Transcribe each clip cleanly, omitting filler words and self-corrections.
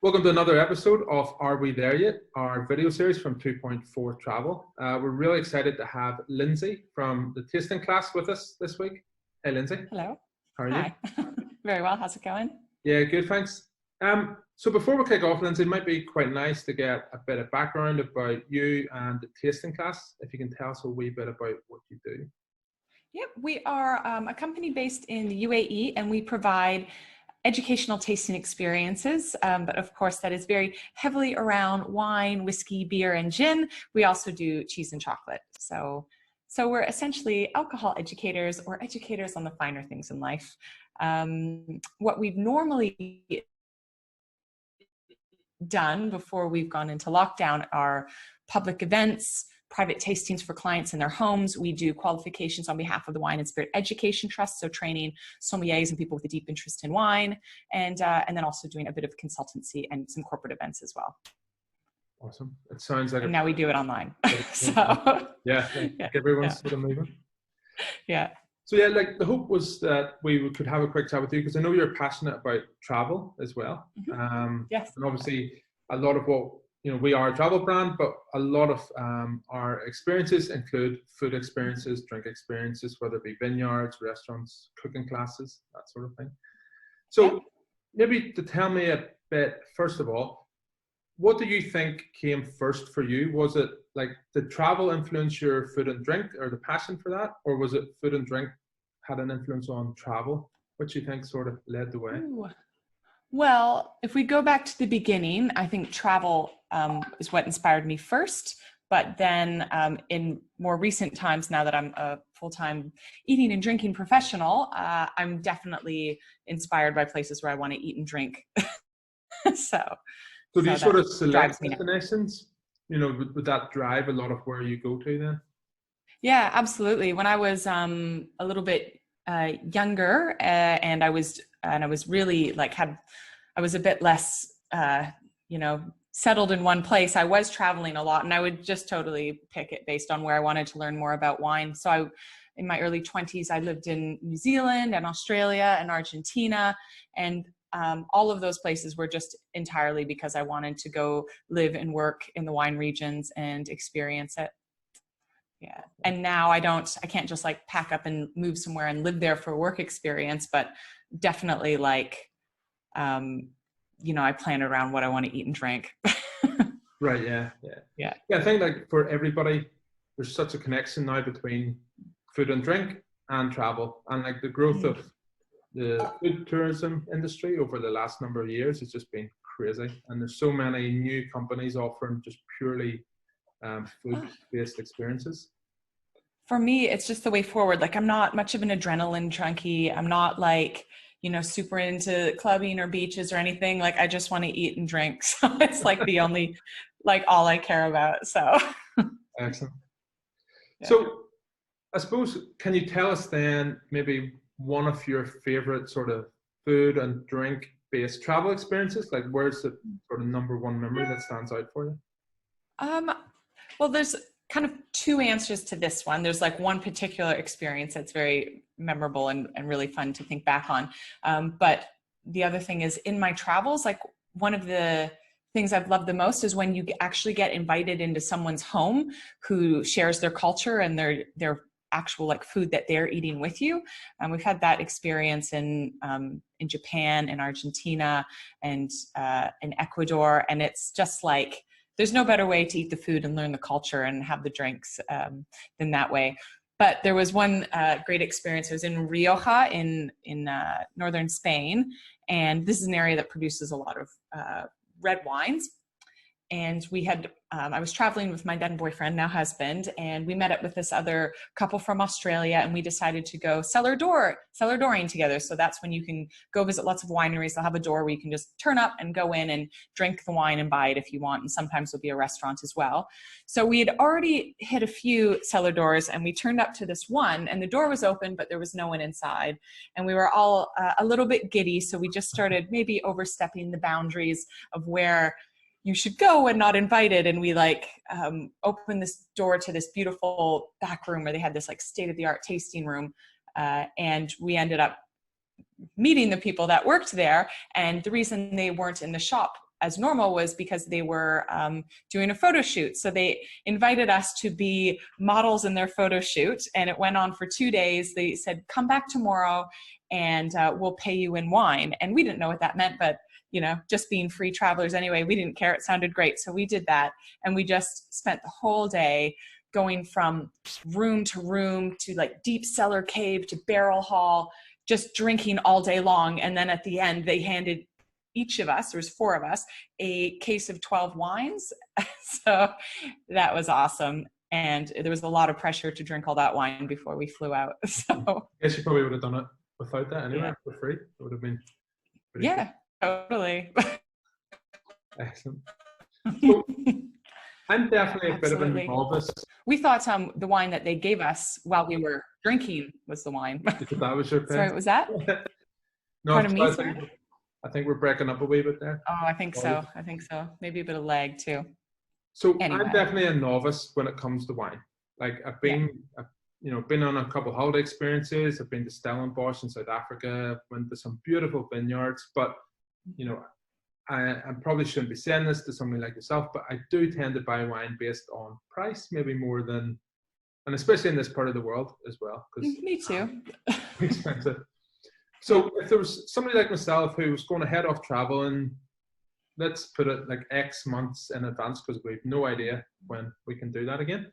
Welcome to another episode of Are We There Yet? Our video series from 2.4 Travel. We're really excited to have Lindsey from the tasting class with us this week. Hey, Lindsey. Hello. How are Hi. you? Very well. How's it going? Yeah, good, thanks. So before we kick off, Lindsey, it might be quite nice to get a bit of background about you and the tasting class. If you can tell us a wee bit about what you do. Yep, we are a company based in the UAE, and we provide educational tasting experiences, but of course that is very heavily around wine, whiskey, beer, and gin. We also do cheese and chocolate. So we're essentially alcohol educators, or educators on the finer things in life. What we've normally done before we've gone into lockdown are public events, private tastings for clients in their homes. We do qualifications on behalf of the Wine and Spirit Education Trust, so training sommeliers and people with a deep interest in wine, and then also doing a bit of consultancy and some corporate events as well. Awesome. It sounds like. And now we do it online. Yeah, everyone's sort of moving. Yeah. So yeah, like the hope was that we could have a quick chat with you, because I know you're passionate about travel as well. Mm-hmm. Yes. And obviously a lot of what, we are a travel brand, but a lot of our experiences include food experiences, drink experiences, whether it be vineyards, restaurants, cooking classes, that sort of thing. So maybe to tell me a bit, first of all, what do you think came first for you? Was it like, did travel influence your food and drink, or the passion for that? Or was it food and drink had an influence on travel? What do you think sort of led the way? Ooh. Well, if we go back to the beginning, I think travel is what inspired me first. But then in more recent times, now that I'm a full-time eating and drinking professional, I'm definitely inspired by places where I want to eat and drink. So do you sort of select destinations? Would that drive a lot of where you go to then? Yeah, absolutely. When I was a little bit younger, and I was really I was a bit less, settled in one place. I was traveling a lot, and I would just totally pick it based on where I wanted to learn more about wine. So in my early 20s, I lived in New Zealand and Australia and Argentina, and all of those places were just entirely because I wanted to go live and work in the wine regions and experience it. Yeah. And now I can't just like pack up and move somewhere and live there for work experience, but definitely I plan around what I want to eat and drink. Right. Yeah. I think like for everybody, there's such a connection now between food and drink and travel, and like the growth of the food tourism industry over the last number of years has just been crazy. And there's so many new companies offering just purely food-based experiences. For me, it's just the way forward. Like, I'm not much of an adrenaline junkie. I'm not like, super into clubbing or beaches or anything. Like, I just want to eat and drink. So it's like the only, all I care about. So. Excellent. Yeah. So I suppose, can you tell us then maybe one of your favorite sort of food and drink based travel experiences? Like, where's the sort of number one memory that stands out for you? Well, there's kind of two answers to this one. There's like one particular experience that's very memorable and really fun to think back on. But the other thing is, in my travels, like, one of the things I've loved the most is when you actually get invited into someone's home who shares their culture and their actual like food that they're eating with you. And we've had that experience in Japan, in Argentina, and in Ecuador. And it's just like, there's no better way to eat the food and learn the culture and have the drinks than that way. But there was one great experience. It was in Rioja in northern Spain. And this is an area that produces a lot of red wines. And we had, I was traveling with my then boyfriend, now husband, and we met up with this other couple from Australia, and we decided to go cellar dooring together. So that's when you can go visit lots of wineries. They'll have a door where you can just turn up and go in and drink the wine and buy it if you want. And sometimes there'll be a restaurant as well. So we had already hit a few cellar doors, and we turned up to this one, and the door was open, but there was no one inside. And we were all a little bit giddy. So we just started maybe overstepping the boundaries of where you should go when not invited. And we opened this door to this beautiful back room where they had this state-of-the-art tasting room. And we ended up meeting the people that worked there. And the reason they weren't in the shop as normal was because they were doing a photo shoot. So they invited us to be models in their photo shoot, and it went on for 2 days. They said, come back tomorrow and we'll pay you in wine. And we didn't know what that meant, but just being free travelers anyway, we didn't care. It sounded great. So we did that. And we just spent the whole day going from room to room to like deep cellar cave to barrel hall, just drinking all day long. And then at the end, they handed each of us, there was 4 of us, a case of 12 wines. So that was awesome. And there was a lot of pressure to drink all that wine before we flew out. So I guess you probably would have done it without that anyway, for free. It would have been pretty cool. Totally. Excellent. So, I'm definitely a bit of a novice. We thought the wine that they gave us while we were drinking was the wine. That was your pen? Sorry, what was that? No, Pardon me, I think we're breaking up a wee bit there. Oh, I think so. Maybe a bit of lag too. So anyway. I'm definitely a novice when it comes to wine. Like I've been, been on a couple of holiday experiences. I've been to Stellenbosch in South Africa. I've went to some beautiful vineyards, but I probably shouldn't be saying this to somebody like yourself, but I do tend to buy wine based on price, maybe more than, and especially in this part of the world as well. Me too. Expensive. So if there was somebody like myself who was going to head off traveling, let's put it like X months in advance, because we have no idea when we can do that again.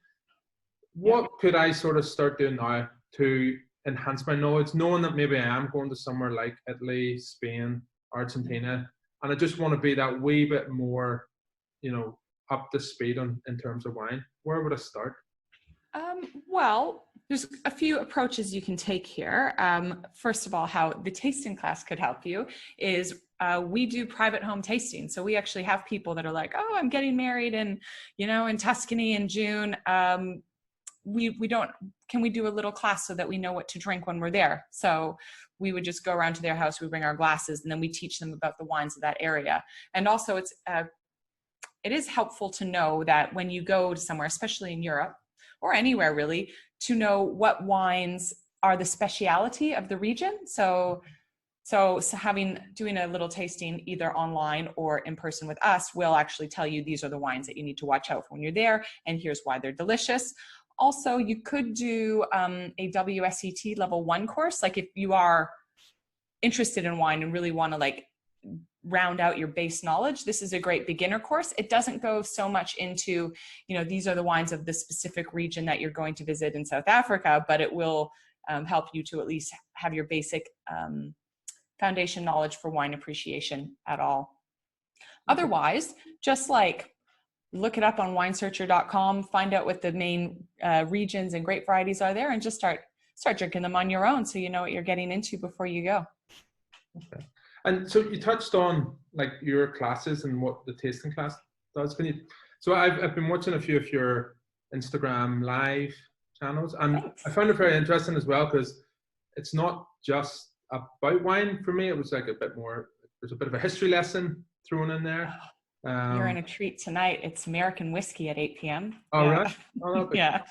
What could I sort of start doing now to enhance my knowledge, knowing that maybe I am going to somewhere like Italy, Spain, Argentina, and I just want to be that wee bit more, up to speed in terms of wine? Where would I start? Well, there's a few approaches you can take here. First of all, how the tasting class could help you is we do private home tasting. So we actually have people that are like, oh, I'm getting married in Tuscany in June. Can we do a little class so that we know what to drink when we're there? So we would just go around to their house, we bring our glasses, and then we teach them about the wines of that area. And also it is helpful to know that when you go to somewhere, especially in Europe or anywhere really, to know what wines are the speciality of the region. So doing a little tasting either online or in person with us will actually tell you these are the wines that you need to watch out for when you're there, and here's why they're delicious. Also, you could do a WSET level 1 course. Like if you are interested in wine and really want to round out your base knowledge, this is a great beginner course. It doesn't go so much into, these are the wines of the specific region that you're going to visit in South Africa, but it will help you to at least have your basic foundation knowledge for wine appreciation at all. Otherwise, just look it up on winesearcher.com, find out what the main regions and grape varieties are there, and just start drinking them on your own so you know what you're getting into before you go. Okay. And so you touched on your classes and what the tasting class does. So I've been watching a few of your Instagram live channels, and thanks. I found it very interesting as well, because it's not just about wine for me. It was like a bit more, there's a bit of a history lesson thrown in there. You're in a treat tonight. It's American whiskey at 8 p.m. Oh, yeah. Right? Oh, yeah.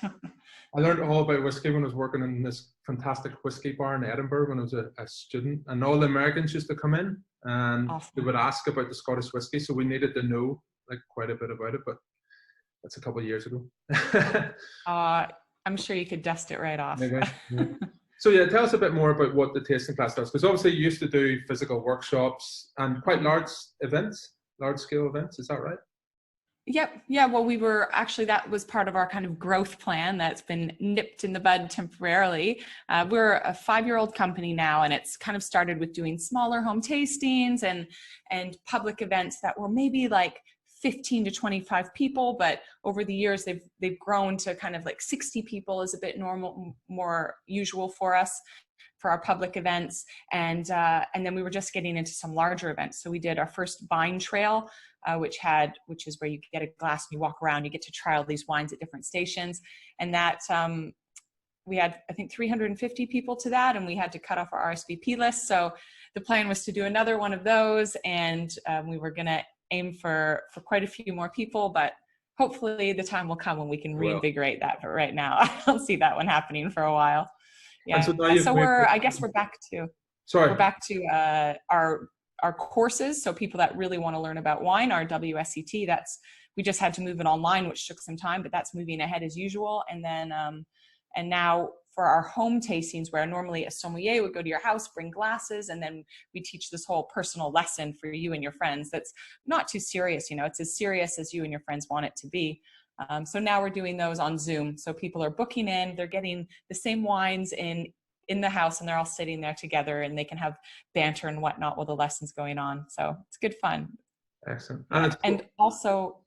I learned all about whiskey when I was working in this fantastic whiskey bar in Edinburgh when I was a student, and all the Americans used to come in and they would ask about the Scottish whiskey, so we needed to know quite a bit about it, but that's a couple of years ago. I'm sure you could dust it right off. Maybe, yeah. So yeah, tell us a bit more about what the tasting class does, because obviously you used to do physical workshops and quite large scale events, is that right? Yep. Yeah. Well, that was part of our kind of growth plan that's been nipped in the bud temporarily. We're a 5-year-old company now, and it's kind of started with doing smaller home tastings and public events that were maybe 15 to 25 people, but over the years they've grown to kind of 60 people is a bit more usual for us for our public events. And then we were just getting into some larger events. So we did our first vine trail, which is where you get a glass and you walk around, you get to try all these wines at different stations. And that, we had, I think 350 people to that, and we had to cut off our RSVP list. So the plan was to do another one of those, and we were going to aim for quite a few more people, but hopefully the time will come when we can reinvigorate that. But right now, I don't see that one happening for a while. Yeah. So we're back to our our courses. So people that really want to learn about wine, our WSET, we just had to move it online, which took some time, but that's moving ahead as usual. And then, and now for our home tastings, where normally a sommelier would go to your house, bring glasses, and then we teach this whole personal lesson for you and your friends. That's not too serious, it's as serious as you and your friends want it to be. So now we're doing those on Zoom. So people are booking in, they're getting the same wines in the house, and they're all sitting there together, and they can have banter and whatnot while the lesson's going on. So it's good fun. Excellent. Yeah. And also,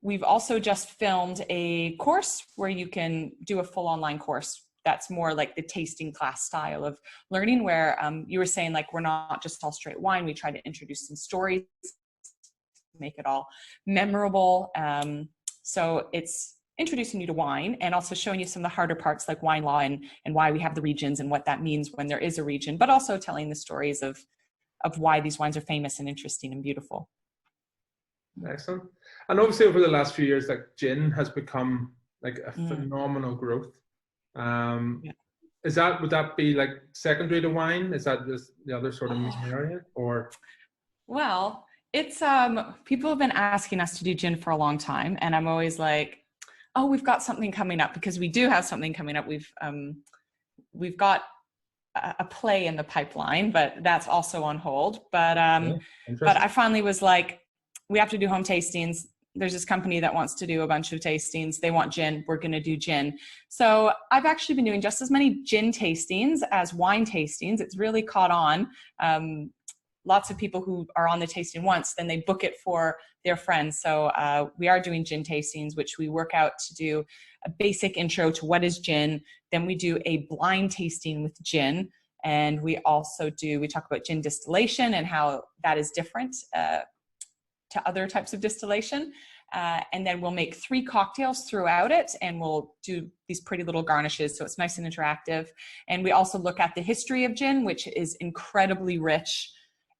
we've also just filmed a course where you can do a full online course. That's more like the tasting class style of learning, where you were saying, like, we're not just all straight wine. We try to introduce some stories, make it all memorable. So it's introducing you to wine and also showing you some of the harder parts, like wine law and why we have the regions and what that means when there is a region, but also telling the stories of why these wines are famous and interesting and beautiful. Excellent. And obviously over the last few years, like, gin has become like a phenomenal growth. Would that be like secondary to wine? Is that just the other sort of main area, or? Well, it's people have been asking us to do gin for a long time, and I'm always like, oh, we've got something coming up, because we do have something coming up. We've got a play in the pipeline, but that's also on hold. But I finally was like, we have to do home tastings. There's this company that wants to do a bunch of tastings. They want gin. We're going to do gin. So I've actually been doing just as many gin tastings as wine tastings. It's really caught on. Lots of people who are on the tasting once, then they book it for their friends. So we are doing gin tastings, which we work out to do a basic intro to what is gin. Then we do a blind tasting with gin. And we talk about gin distillation and how that is different to other types of distillation. And then we'll make 3 cocktails throughout it, and we'll do these pretty little garnishes. So it's nice and interactive. And we also look at the history of gin, which is incredibly rich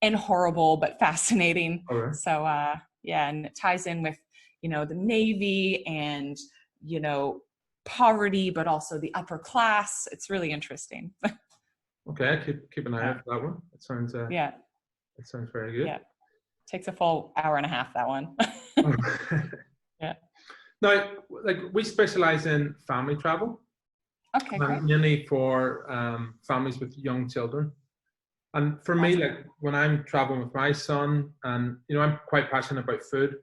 and horrible, but fascinating. Right. So and it ties in with, the Navy and, poverty, but also the upper class. It's really interesting. Okay, keep an eye out for that one. It sounds it sounds very good. Yeah. Takes a full hour and a half, that one. Yeah. Now, like, we specialize in family travel. Okay, great. Mainly for families with young children. And for me, like, when I'm traveling with my son, and I'm quite passionate about food,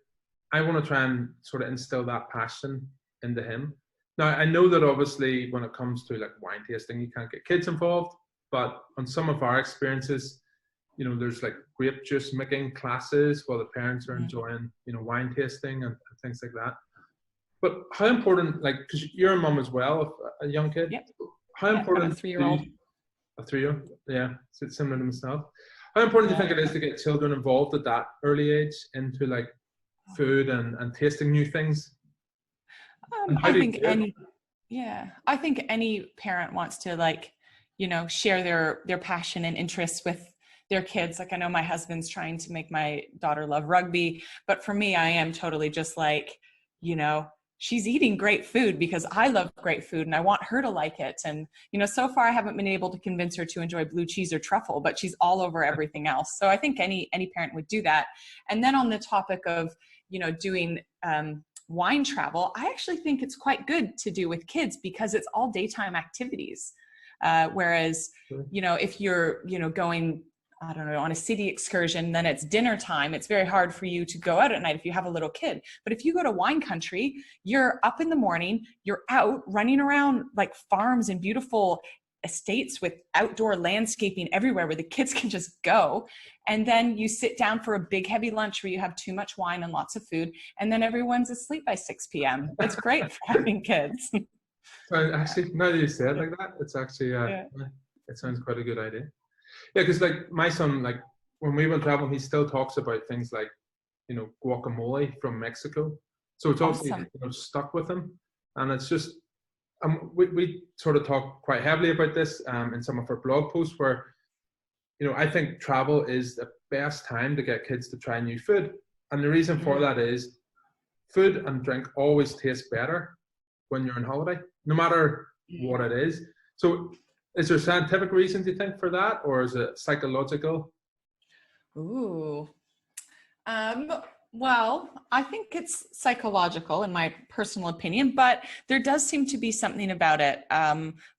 I want to try and sort of instill that passion into him. Now, I know that obviously when it comes to like wine tasting, you can't get kids involved, but on some of our experiences, there's like grape juice making classes while the parents are enjoying, wine tasting and things like that. But how important, like, because you're a mum as well, a young kid. Yep. How important? A 3-year-old. A 3-year-old, yeah, so it's similar to myself. How important do you think it is to get children involved at that early age into like food and tasting new things? I think any parent wants to, like, share their passion and interests with their kids. Like, I know my husband's trying to make my daughter love rugby, but for me, I am totally just like, she's eating great food because I love great food and I want her to like it. And, so far I haven't been able to convince her to enjoy blue cheese or truffle, but she's all over everything else. So I think any parent would do that. And then on the topic of, doing wine travel, I actually think it's quite good to do with kids because it's all daytime activities. Whereas, if you're, going, I don't know, on a city excursion, then it's dinner time. It's very hard for you to go out at night if you have a little kid. But if you go to wine country, you're up in the morning, you're out running around like farms and beautiful estates with outdoor landscaping everywhere where the kids can just go. And then you sit down for a big heavy lunch where you have too much wine and lots of food. And then everyone's asleep by 6 p.m. It's great for having kids. So actually, now that you say it like that, it's actually, it sounds quite a good idea. Yeah, because like my son, like when we went traveling, he still talks about things like, guacamole from Mexico. So it's obviously stuck with him, and it's just we sort of talk quite heavily about this in some of our blog posts where, I think travel is the best time to get kids to try new food, and the reason for that is food and drink always taste better when you're on holiday, no matter what it is. So Is there scientific reason, do you think, for that, or is it psychological? Ooh. Um, well, I think it's psychological in my personal opinion, but there does seem to be something about it.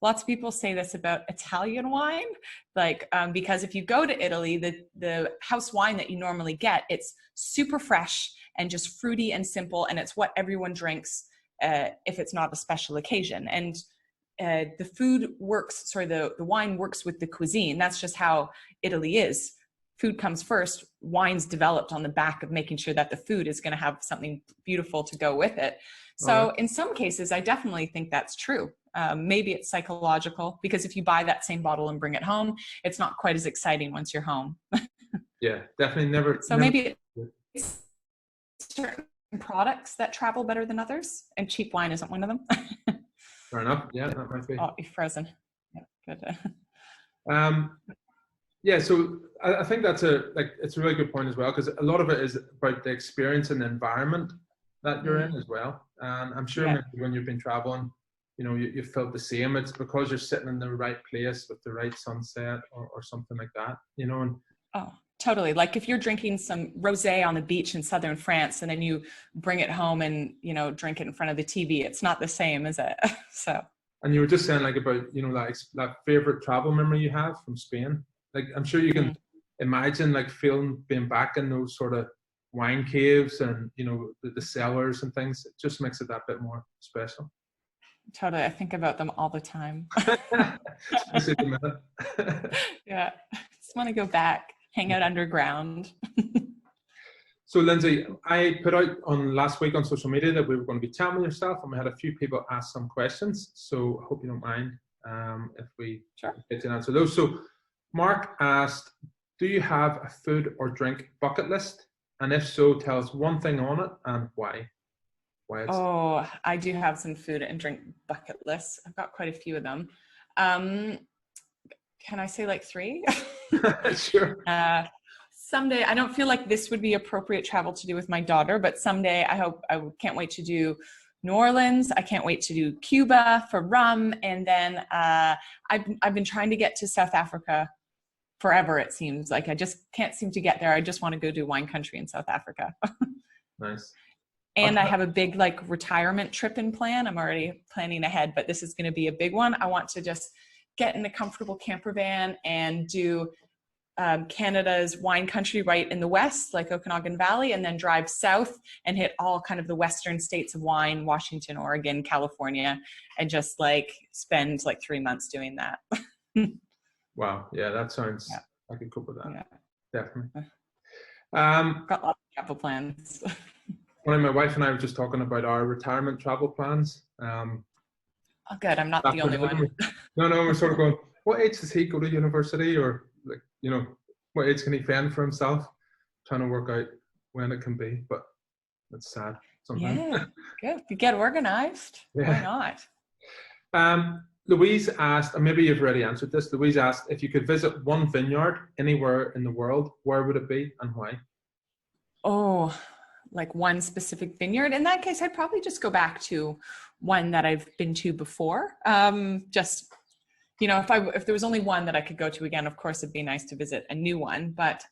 Lots of people say this about Italian wine, like because if you go to Italy, the house wine that you normally get, it's super fresh and just fruity and simple, and it's what everyone drinks if it's not a special occasion. And the food works, sorry, the wine works with the cuisine. That's just how Italy is. Food comes first, wine's developed on the back of making sure that the food is going to have something beautiful to go with it. So in some cases, I definitely think that's true. Maybe it's psychological, because if you buy that same bottle and bring it home, it's not quite as exciting once you're home. Yeah, definitely never. So maybe it's certain products that travel better than others, and cheap wine isn't one of them. Fair enough. Yeah, that might be. Oh, you're frozen. Yeah, good. Yeah, so I think that's it's a really good point as well, because a lot of it is about the experience and the environment that you're in as well. And I'm sure maybe when you've been traveling, you felt the same. It's because you're sitting in the right place with the right sunset or something like that, And oh, totally. Like if you're drinking some rosé on the beach in southern France and then you bring it home and, drink it in front of the TV, it's not the same, is it? So. And you were just saying about, that favorite travel memory you have from Spain. Like, I'm sure you can imagine being back in those sort of wine caves and, the cellars and things. It just makes it that bit more special. Totally. I think about them all the time. Yeah. Just want to go back, hang out underground. So, Lindsey, I put out last week on social media that we were going to be chatting with yourself, and we had a few people ask some questions. So I hope you don't mind if we get to answer those. So Mark asked, do you have a food or drink bucket list? And if so, tell us one thing on it and why. Oh, I do have some food and drink bucket lists. I've got quite a few of them. Can I say 3? Sure. Someday, I don't feel like this would be appropriate travel to do with my daughter, but someday I can't wait to do New Orleans. I can't wait to do Cuba for rum. And then I've been trying to get to South Africa forever, it seems. Like I just can't seem to get there. I just want to go do wine country in South Africa. Nice. And I have a big retirement trip in plan. I'm already planning ahead, but this is going to be a big one. I want to just get in a comfortable camper van and do Canada's wine country right in the west, like Okanagan Valley, and then drive south and hit all kind of the western states of wine, Washington, Oregon, California, and just spend 3 months doing that. Wow. Yeah, that sounds, I could cope with that. Yeah. Definitely. Got lots of travel plans. My wife and I were just talking about our retirement travel plans. Oh, good. I'm not the only one. No, we're sort of going, what age does he go to university? Or what age can he fend for himself? Trying to work out when it can be, but it's sad sometimes. Yeah, good. You get organized. Why not? Louise asked, and maybe you've already answered this. Louise asked, if you could visit one vineyard anywhere in the world, where would it be and why? Oh, one specific vineyard. In that case, I'd probably just go back to one that I've been to before. If there was only one that I could go to again, of course, it'd be nice to visit a new one. But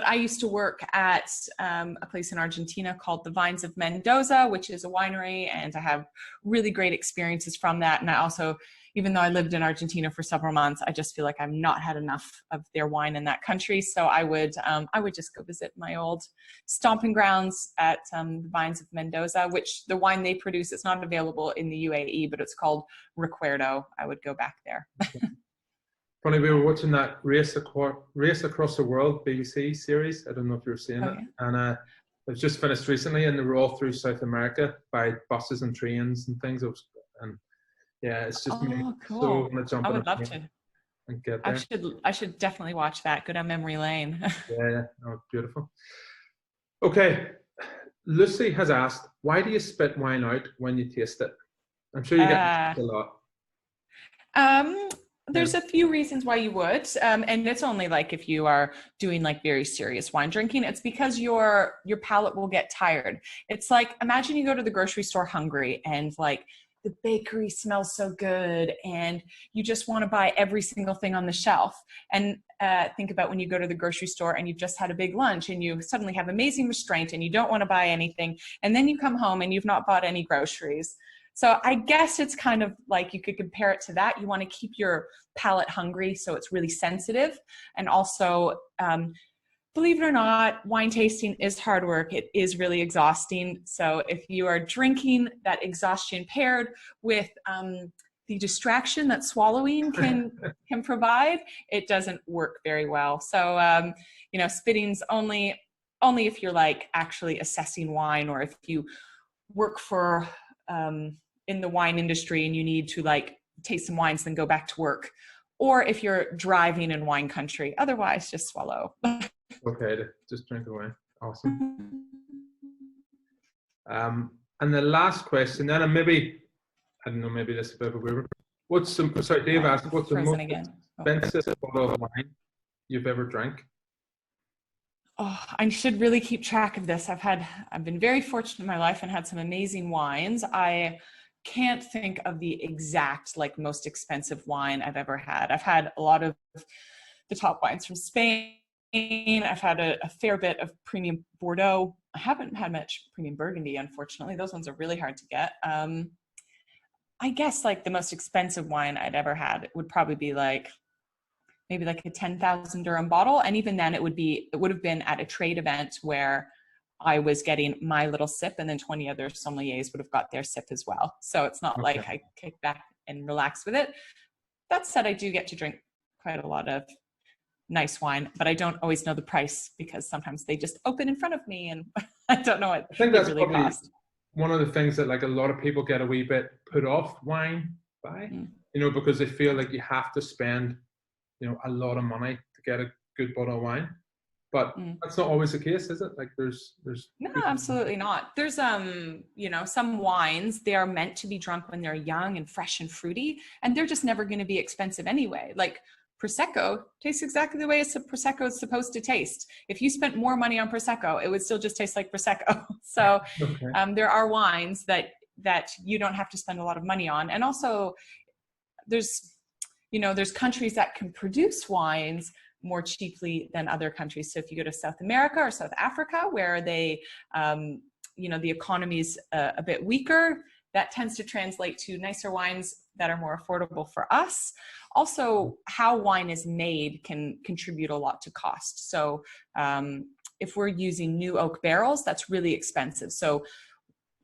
I used to work at a place in Argentina called the Vines of Mendoza, which is a winery, and I have really great experiences from that. And I also, even though I lived in Argentina for several months, I just feel like I've not had enough of their wine in that country. So I would just go visit my old stomping grounds at the Vines of Mendoza, which the wine they produce, it's not available in the UAE, but it's called Recuerdo. I would go back there. Funny, we were watching that Race Across the World BBC series. I don't know if you're seeing it. And it was just finished recently, and they were all through South America by buses and trains and things. It's just cool. So want to jump I would love to. And get there. I should definitely watch that. Go down memory lane. Yeah. Oh, beautiful. Okay. Lucy has asked, why do you spit wine out when you taste it? I'm sure you get a lot. There's a few reasons why you would, and it's only if you are doing very serious wine drinking. It's because your palate will get tired. It's imagine you go to the grocery store hungry and the bakery smells so good and you just want to buy every single thing on the shelf. And think about when you go to the grocery store and you've just had a big lunch and you suddenly have amazing restraint and you don't want to buy anything. And then you come home and you've not bought any groceries. So I guess it's kind of like you could compare it to that. You want to keep your palate hungry so it's really sensitive. And also, believe it or not, wine tasting is hard work. It is really exhausting. So if you are drinking, that exhaustion paired with the distraction that swallowing can provide, it doesn't work very well. So, you know, spitting's only if you're like actually assessing wine, or if you work for in the wine industry and you need to like taste some wines then go back to work, or if you're driving in wine country. Otherwise, just swallow. Okay, just drink away. Awesome. And the last question, then, and maybe, I don't know, maybe this is a bit of a weird. Sorry, Dave asked, what's the most expensive bottle of wine you've ever drank? Oh, I should really keep track of this. I've been very fortunate in my life and had some amazing wines. I can't think of the exact like most expensive wine I've ever had. I've had a lot of the top wines from Spain. I've had a fair bit of premium Bordeaux. I haven't had much premium Burgundy, unfortunately. Those ones are really hard to get. I guess like the most expensive wine I'd ever had would probably be like maybe like a 10,000 dirham bottle. And even then it would have been at a trade event where I was getting my little sip and then 20 other sommeliers would have got their sip as well. So it's not like I kick back and relax with it. That said, I do get to drink quite a lot of nice wine, but I don't always know the price because sometimes they just open in front of me and I don't know what I think that's really cost. One of the things that like a lot of people get a wee bit put off wine by, you know, because they feel like you have to spend, you know, a lot of money to get a good bottle of wine. But that's not always the case, is it? Like there's no, absolutely not. There's you know, some wines, they are meant to be drunk when they're young and fresh and fruity, and they're just never going to be expensive anyway. Like Prosecco tastes exactly the way a Prosecco is supposed to taste. If you spent more money on Prosecco, it would still just taste like Prosecco. So there are wines that you don't have to spend a lot of money on. And also there's countries that can produce wines more cheaply than other countries. So if you go to South America or South Africa, where they, you know, the economy's a bit weaker, that tends to translate to nicer wines that are more affordable for us. Also, how wine is made can contribute a lot to cost. So if we're using new oak barrels, that's really expensive. So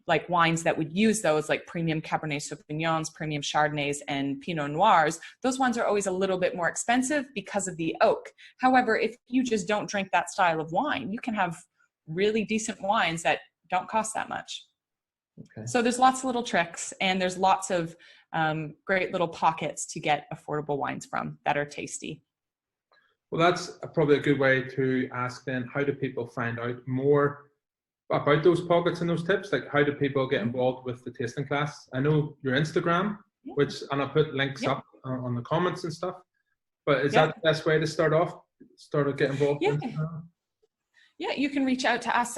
like wines that would use those, like premium Cabernet Sauvignons, premium Chardonnays, and Pinot Noirs, those ones are always a little bit more expensive because of the oak. However, if you just don't drink that style of wine, you can have really decent wines that don't cost that much. Okay. So there's lots of little tricks, and there's lots of great little pockets to get affordable wines from that are tasty. Well, that's probably a good way to ask then, how do people find out more about those pockets and those tips? Like, how do people get involved with the tasting class? I know your Instagram, and I'll put links up on the comments and stuff, but is that the best way to start get involved? Yeah, you can reach out to us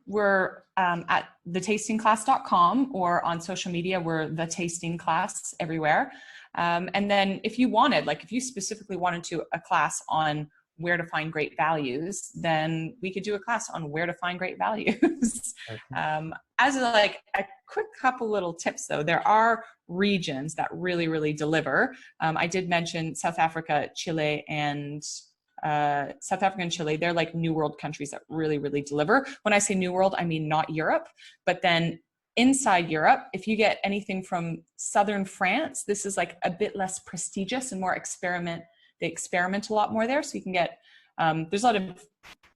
we're at thetastingclass.com, or on social media, we're The Tasting Class everywhere. And then if you wanted, like if you specifically wanted to a class on where to find great values, then we could do a class on where to find great values. As a quick couple little tips though, there are regions that really, really deliver. I did mention South Africa, Chile, and Chile, they're like New World countries that really, really deliver. When I say New World, I mean not Europe, but then inside Europe, if you get anything from Southern France, this is like a bit less prestigious and more they experiment a lot more there. So you can get, there's a lot of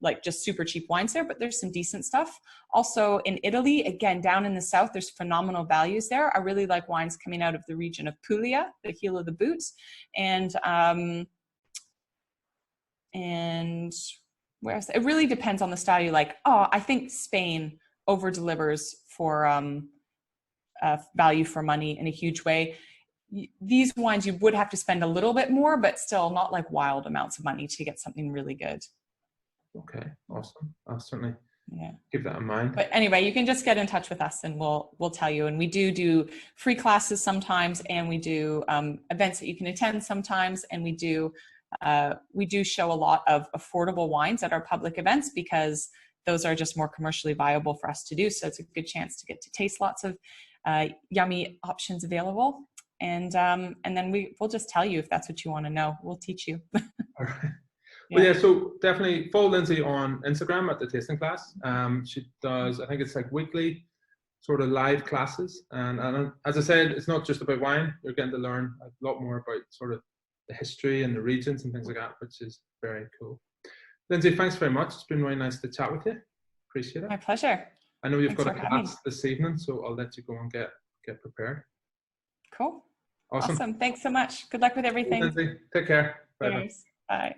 like just super cheap wines there, but there's some decent stuff. Also in Italy, again, down in the south, there's phenomenal values there. I really like wines coming out of the region of Puglia, the heel of the boot. And where else? It really depends on the style you like. Oh, I think Spain over delivers for value for money in a huge way. These wines, you would have to spend a little bit more, but still not like wild amounts of money to get something really good. Okay, awesome. I'll certainly Yeah. keep that in mind. But anyway, you can just get in touch with us and we'll tell you. And we do free classes sometimes, and we do events that you can attend sometimes, and we do show a lot of affordable wines at our public events because those are just more commercially viable for us to do. So it's a good chance to get to taste lots of yummy options available. And then we'll just tell you if that's what you want to know. We'll teach you. All right. Well, yeah, so definitely follow Lindsey on Instagram at the tasting class. She does, I think it's like weekly sort of live classes. And as I said, it's not just about wine. You're getting to learn a lot more about sort of the history and the regions and things like that, which is very cool. Lindsey, thanks very much. It's been really nice to chat with you. Appreciate it. My pleasure. I know you've Thanks got a class this evening, so I'll let you go and get prepared. Cool. Awesome. Thanks so much. Good luck with everything. Lindsey, take care. Bye. Bye.